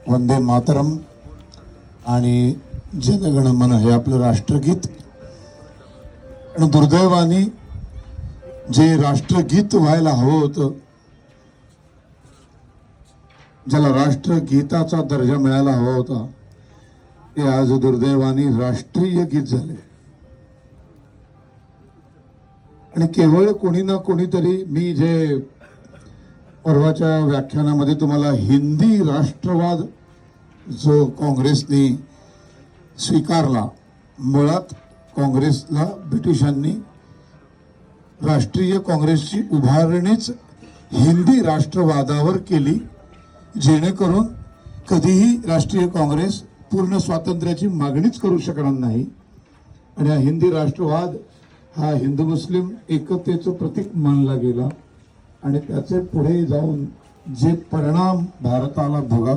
वंदे मातरम आणि जनगण मन हे आपलं राष्ट्रगीत। आणि दुर्दैवाने जे राष्ट्रगीत व्हायला हवं होतं, ज्याला राष्ट्रगीताचा दर्जा मिळायला हवा होता, ते आज दुर्दैवाने राष्ट्रीय गीत झाले। आणि केवळ कोणी ना कोणीतरी, मी जे परवाच्या व्याख्यानामध्ये तुम्हाला हिंदी राष्ट्रवाद जो काँग्रेसने स्वीकारला, मुळात काँग्रेसला ब्रिटिशांनी राष्ट्रीय काँग्रेसची उभारणीच हिंदी राष्ट्रवादावर केली, जेणेकरून कधीही राष्ट्रीय काँग्रेस पूर्ण स्वातंत्र्याची मागणीच करू शकणार नाही। आणि हा हिंदी राष्ट्रवाद हा हिंदू मुस्लिम एकतेचं प्रतीक मानला गेला आणि त्याचे पुढे जाऊन जे परिणाम भारताला भोगावे